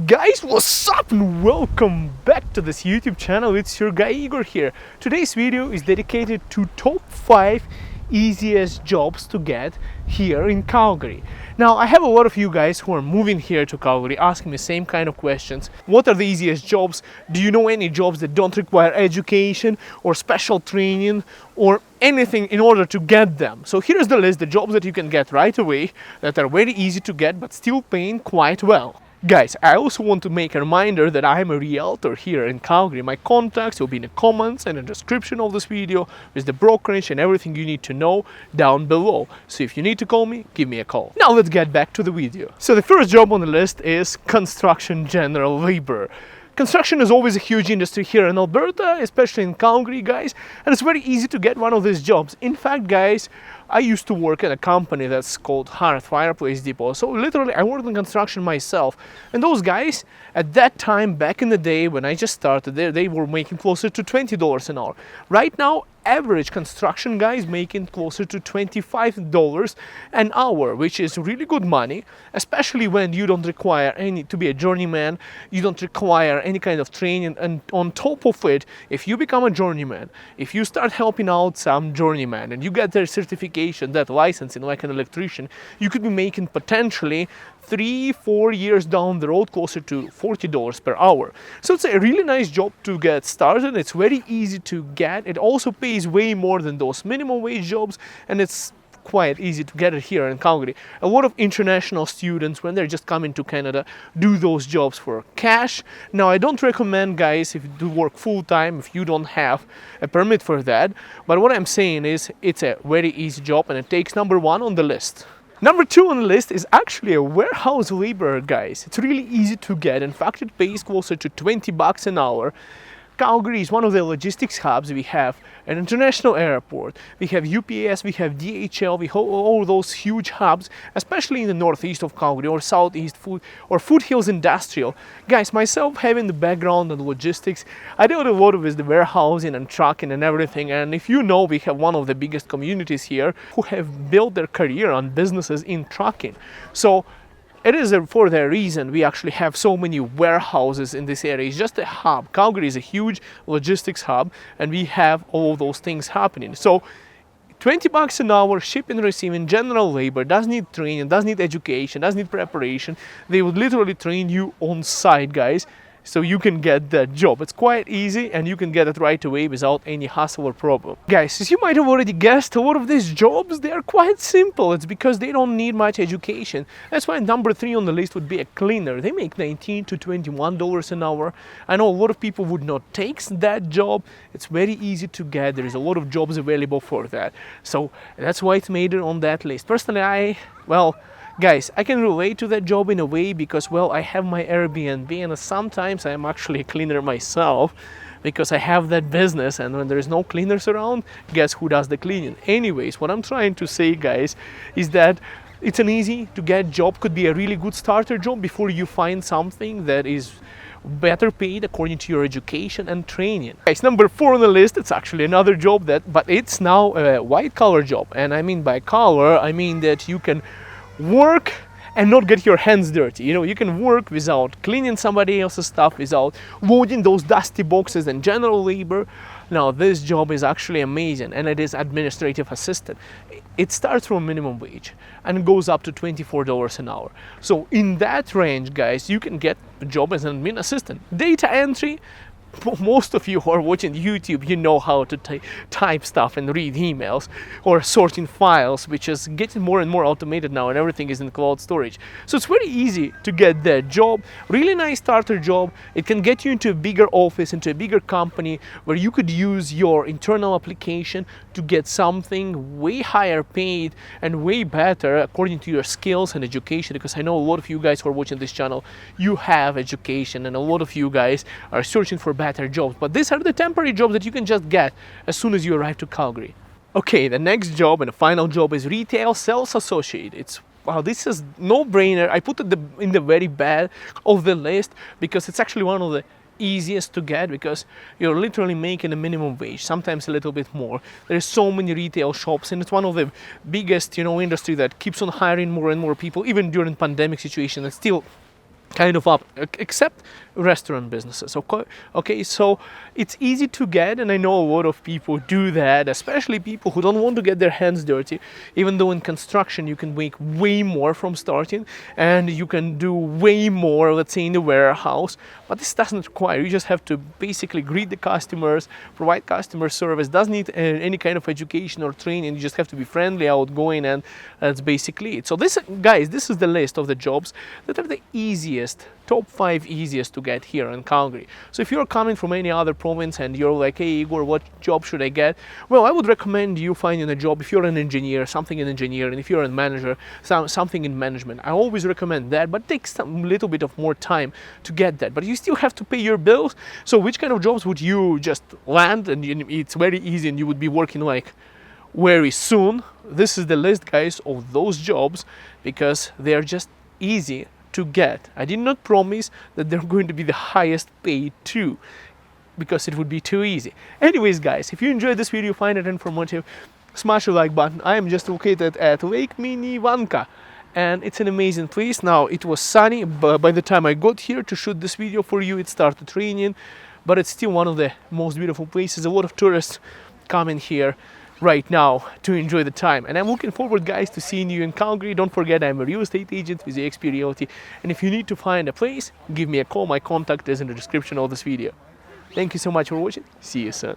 Guys, what's up and welcome back to this YouTube channel. It's your guy Igor here. Today's video is dedicated to top 5 easiest jobs to get here in Calgary. Now, I have a lot of you guys who are moving here to Calgary asking me the same kind of questions. What are the easiest jobs? Do you know any jobs that don't require education or special training or anything in order to get them? So here's the list, the jobs that you can get right away that are very easy to get but still paying quite well. Guys, I also want to make a reminder that I am a realtor here in Calgary. My contacts will be in the comments and the description of this video with the brokerage and everything you need to know down below. So if you need to call me, give me a call. Now let's get back to the video. So the first job on the list is construction general labor. Construction is always a huge industry here in Alberta, especially in Calgary, guys, and it's very easy to get one of these jobs. In fact, guys, I used to work at a company that's called Hearth Fireplace Depot. So literally, I worked in construction myself. And those guys, at that time, back in the day when I just started there, they were making closer to $20 an hour. Right now, average construction guys making closer to $25 an hour, which is really good money, especially when you don't require to be a journeyman, you don't require any kind of training, and on top of it, if you become a journeyman, if you start helping out some journeyman and you get their certification, that licensing like an electrician, you could be making potentially 3-4 years down the road closer to $40 per hour. So it's a really nice job to get started. It's very easy to get. It also pays way more than those minimum wage jobs, and it's quite easy to get it here in Calgary. A lot of international students, when they're just coming to Canada, do those jobs for cash. Now, I don't recommend, guys, if you do work full-time, if you don't have a permit for that, but what I'm saying is it's a very easy job and it takes number 1 on the list. Number 2 on the list is actually a warehouse laborer, guys. It's really easy to get. In fact, it pays closer to $20 an hour. Calgary is one of the logistics hubs. We have an international airport, we have UPS, we have DHL, we have all those huge hubs, especially in the northeast of Calgary or southeast Foothills Industrial. Guys, myself having the background in logistics, I deal a lot with the warehousing and trucking and everything, and if you know, we have one of the biggest communities here who have built their career on businesses in trucking. So it is for that reason we actually have so many warehouses in this area. It's just a hub. Calgary is a huge logistics hub, and we have all those things happening. So $20 an hour, shipping, receiving, general labor, doesn't need training, doesn't need education, doesn't need preparation. They would literally train you on site, guys, so you can get that job. It's quite easy and you can get it right away without any hassle or problem. Guys, as you might have already guessed, a lot of these jobs, they are quite simple. It's because they don't need much education. That's why number 3 on the list would be a cleaner. They make $19 to $21 an hour. I know a lot of people would not take that job. It's very easy to get. There is a lot of jobs available for that. So that's why it's made it on that list. Personally, guys, I can relate to that job in a way because, I have my Airbnb and sometimes I'm actually a cleaner myself because I have that business, and when there's no cleaners around, guess who does the cleaning? Anyways, what I'm trying to say, guys, is that it's an easy to get job, could be a really good starter job before you find something that is better paid according to your education and training. Guys, number 4 on the list, it's actually another job but it's now a white collar job. And I mean by collar, I mean that you can work and not get your hands dirty. You can work without cleaning somebody else's stuff, without loading those dusty boxes and general labor. Now, this job is actually amazing, and it is administrative assistant. It starts from minimum wage and goes up to $24 an hour. So in that range, guys, you can get a job as an admin assistant. Data entry, most of you who are watching YouTube, you know how to type stuff and read emails or sorting files, which is getting more and more automated now, and everything is in cloud storage. So it's very easy to get that job. Really nice starter job. It can get you into a bigger office, into a bigger company where you could use your internal application to get something way higher paid and way better according to your skills and education, because I know a lot of you guys who are watching this channel, you have education, and a lot of you guys are searching for better jobs, but these are the temporary jobs that you can just get as soon as you arrive to Calgary. Okay, the next job and the final job is retail sales associate. This is no-brainer. I put it in the very bad of the list because it's actually one of the easiest to get, because you're literally making a minimum wage, sometimes a little bit more. There's so many retail shops, and it's one of the biggest industry that keeps on hiring more and more people, even during pandemic situation. It's still kind of up, except restaurant businesses. Okay, so it's easy to get, and I know a lot of people do that, especially people who don't want to get their hands dirty. Even though in construction you can make way more from starting, and you can do way more, let's say in the warehouse, but this doesn't require. You just have to basically greet the customers, provide customer service. Doesn't need any kind of education or training. You just have to be friendly, outgoing, and that's basically it. So this, guys, this is the list of the jobs that are the easiest, top 5 easiest to get here in Calgary. So if you're coming from any other province and you're like, hey Igor, what job should I get? Well, I would recommend you finding a job if you're an engineer, something in engineering, if you're a manager, something in management. I always recommend that, but it takes some little bit of more time to get that. But you still have to pay your bills. So which kind of jobs would you just land and it's very easy and you would be working like very soon? This is the list, guys, of those jobs because they are just easy to get. I did not promise that they're going to be the highest paid too, because it would be too easy. Anyways, guys, if you enjoyed this video, find it informative, smash the like button. I am just located at Lake Minivanka, and it's an amazing place. Now, it was sunny, but by the time I got here to shoot this video for you, it started raining, but it's still one of the most beautiful places. A lot of tourists come in here right now to enjoy the time, and I'm looking forward, guys, to seeing you in Calgary. Don't forget, I'm a real estate agent with eXp Realty, and if you need to find a place, give me a call. My contact is in the description of this video. Thank you so much for watching. See you soon.